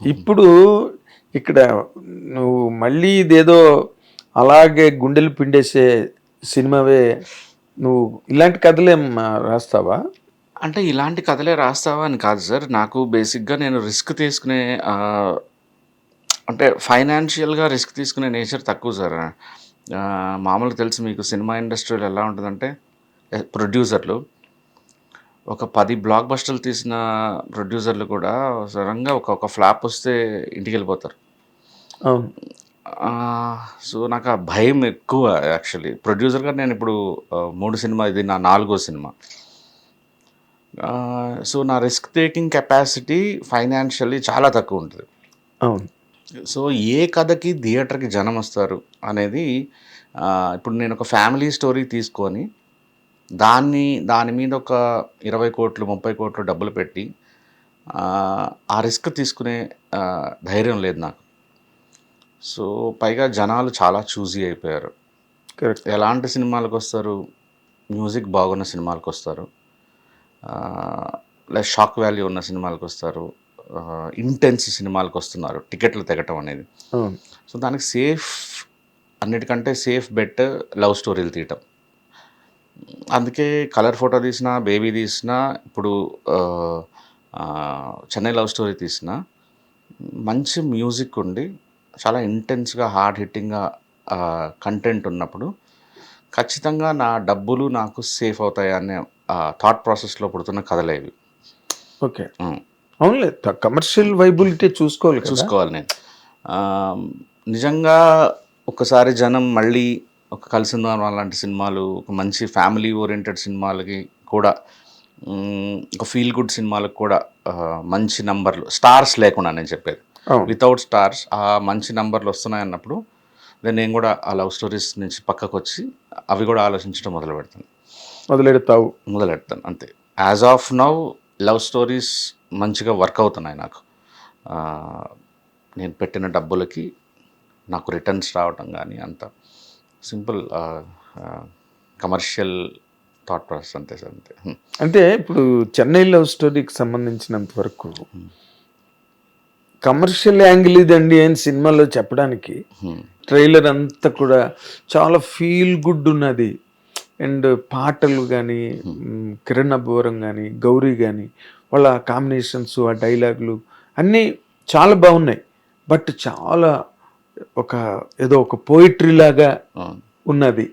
ఇప్పుడు ఇక్కడ నువ్వు మళ్ళీ ఇదేదో అలాగే గుండెలు పిండేసే సినిమావే, నువ్వు ఇలాంటి కథలేం రాస్తావా? అంటే ఇలాంటి కథలే రాస్తావా అని కాదు సార్. నాకు బేసిక్‌గా నేను రిస్క్ తీసుకునే అంటే ఫైనాన్షియల్‌గా రిస్క్ తీసుకునే నేచర్ తక్కువ సార్. మామూలుగా తెలుసు మీకు సినిమా ఇండస్ట్రీలో ఎలా ఉంటదంటే ప్రొడ్యూసర్లు ఒక 10 బ్లాక్ బస్టర్‌లు తీసిన ప్రొడ్యూసర్లు కూడా సడెన్‌గా ఒక ఫ్లాప్ వస్తే ఇంటికెళ్ళిపోతారు. అవును. సో, నాకు ఆ భయం ఎక్కువ యాక్చువల్లీ. ప్రొడ్యూసర్‌గా నేనిప్పుడు 3 సినిమా, ఇది నా 4గో సినిమా. సో, నా రిస్క్ టేకింగ్ కెపాసిటీ ఫైనాన్షియల్లీ చాలా తక్కువుంటది. అవును. సో, ఏ కథకి థియేటర్‌కి జనమొస్తారు అనేది ఇప్పుడు నేనొక ఫ్యామిలీ స్టోరీ తీసుకొని, దాని మీద ఒక 20,00,00,000, 30,00,00,000 డబ్బులు పెట్టి ఆ రిస్క్ తీసుకునే ధైర్యం లేదు నాకు. సో, పైగా జనాలు చాలా చూజీ అయిపోయారు. కరెక్ట్. ఎలాంటి సినిమాలకొస్తారు? మ్యూజిక్ బాగున్న సినిమాలకొస్తారు. లైక్ షాక్ వాల్యూ ఉన్న సినిమాలకొస్తారు. ఇంటెన్స్ సినిమాలకొస్తున్నారు. టికెట్లు తెగటం అనేది. అవును. సో, దానికి అన్నిటికంటే సేఫ్ బెట్ లవ్ స్టోరీలు తీయటం. అందుకే కలర్ ఫోటో తీసినా, బేబీ తీసినా, ఇప్పుడు చెన్నై లవ్ స్టోరీ తీసినా మంచి మ్యూజిక్ ఉండి చాలా ఇంటెన్స్‌గా, హార్డ్ హిట్టింగ్‌గా కంటెంట్ ఉన్నప్పుడు ఖచ్చితంగా నా డబ్బులు నాకు సేఫ్ అవుతాయనే థాట్ ప్రాసెస్‌లో పుడుతున్న కథలే ఇవి. ఓకే. అవునులే. కమర్షియల్ వైబిలిటీ చూసుకోవాలి కదా! చూసుకోవాలి నేను. నిజంగా ఒక్కసారి జనం మళ్ళీ ఒక కలిసుందాం అలాంటి సినిమాలు, ఒక మంచి ఫ్యామిలీ ఓరియెంటెడ్ సినిమాలకి కూడా, ఒక ఫీల్ గుడ్ సినిమాలకు కూడా మంచి నంబర్లు, స్టార్స్ లేకుండా నేను చెప్పేది. అవును. వితౌట్ స్టార్స్ మంచి నంబర్లు వస్తున్నాయన్నప్పుడు నేను కూడా ఆ లవ్ స్టోరీస్ నుంచి పక్కకొచ్చి అవి కూడా ఆలోచించడం మొదలెడతాను అంతే. As of now love stories మంచిగా వర్క్ అవుతున్నాయి నాకు. నేను పెట్టిన డబ్బులకి నాకు రిటర్న్స్ రావటం కానీ అంత సింపుల్ కమర్షియల్ థాట్ ప్రాసెస్ అంతే సార్, అంతే. అంటే ఇప్పుడు చెన్నై లవ్ స్టోరీకి సంబంధించినంత వరకు కమర్షియల్ యాంగిల్ ఇదండి అని సినిమాలో చెప్పడానికి ట్రైలర్ అంతా కూడా చాలా ఫీల్ గుడ్ ఉన్నది. అండ్ పాటలు కానీ, కిరణ్ అబ్బవరం కానీ, గౌరీ కానీ, వాళ్ళ కాంబినేషన్స్, ఆ డైలాగులు అన్నీ చాలా బాగున్నాయి. బట్ చాలా ఏదో ఒక పోయిటరీ లాగా ఉన్నది.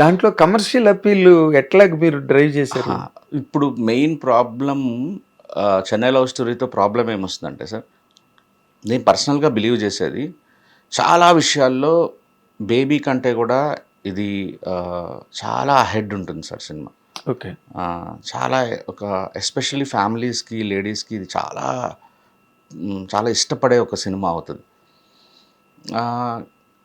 దాంట్లో కమర్షియల్ అపీల్ ఎట్లాగ మీరు డ్రైవ్ చేశారు? ఇప్పుడు మెయిన్ ప్రాబ్లం చెన్నై లవ్ స్టోరీతో ప్రాబ్లం ఏమొస్తుందంటే సార్, నేను పర్సనల్గా బిలీవ్ చేసేది చాలా విషయాల్లో బేబీ కంటే కూడా ఇది చాలా అహెడ్ ఉంటుంది సార్ సినిమా. ఓకే. చాలా ఎస్పెషల్లీ ఫ్యామిలీస్కి, లేడీస్కి ఇది చాలా చాలా ఇష్టపడే ఒక సినిమా అవుతుంది.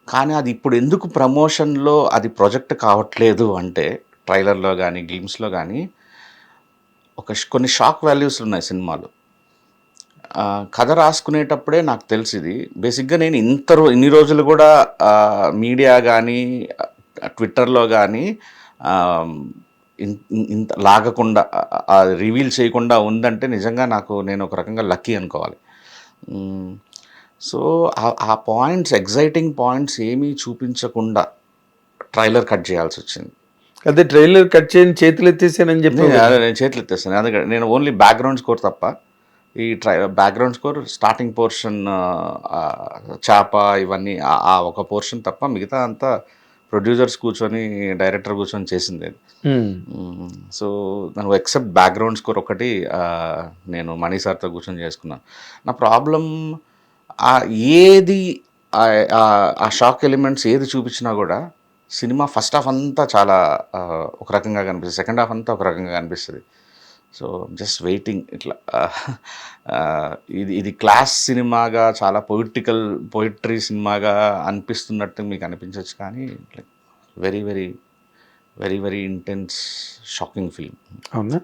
కానీ అది ఇప్పుడు ఎందుకు ప్రమోషన్లో అది ప్రొజెక్ట్ కావట్లేదు అంటే, ట్రైలర్లో కానీ, గ్లిమ్స్లో కానీ కొన్ని షాక్ వాల్యూస్ ఉన్నాయి సినిమాలు. కథ రాసుకునేటప్పుడే నాకు తెలిసింది. బేసిక్గా నేను ఇన్ని రోజులు కూడా మీడియా కానీ, ట్విట్టర్లో కానీ ఇంత లాగకుండా, రివీల్ చేయకుండా ఉందంటే నిజంగా నేను ఒక రకంగా లక్కీ అనుకోవాలి. సో ఆ పాయింట్స్, ఎగ్జైటింగ్ పాయింట్స్ ఏమీ చూపించకుండా ట్రైలర్ కట్ చేయాల్సి వచ్చింది. అదే ట్రైలర్ కట్ చేయని చేతులు ఎత్తేసానని చెప్పి నేను చేతులు ఎత్తేస్తాను. అందుకని నేను ఓన్లీ బ్యాక్గ్రౌండ్ స్కోర్ తప్ప, ఈ బ్యాక్గ్రౌండ్ స్కోర్ స్టార్టింగ్ పోర్షన్, చాప ఇవన్నీ ఆ ఒక పోర్షన్ తప్ప మిగతా అంతా ప్రొడ్యూసర్స్ కూర్చొని, డైరెక్టర్ కూర్చొని చేసింది. సో నాకు ఎక్సెప్ట్ బ్యాక్గ్రౌండ్ స్కోర్ ఒకటి నేను మణి సార్తో కూర్చొని చేసుకున్నాను. నా ప్రాబ్లం ఏది ఆ షాక్ ఎలిమెంట్స్ ఏది చూపించినా కూడా సినిమా ఫస్ట్ హాఫ్ అంతా చాలా ఒక రకంగా కనిపిస్తుంది, సెకండ్ హాఫ్ అంతా ఒక రకంగా కనిపిస్తుంది. సో జస్ట్ వెయిటింగ్ ఇట్లా. ఇది క్లాస్ సినిమాగా, చాలా పోయిట్రీ సినిమాగా అనిపిస్తున్నట్టు మీకు అనిపించవచ్చు, కానీ like very very very very intense shocking film. అవునా?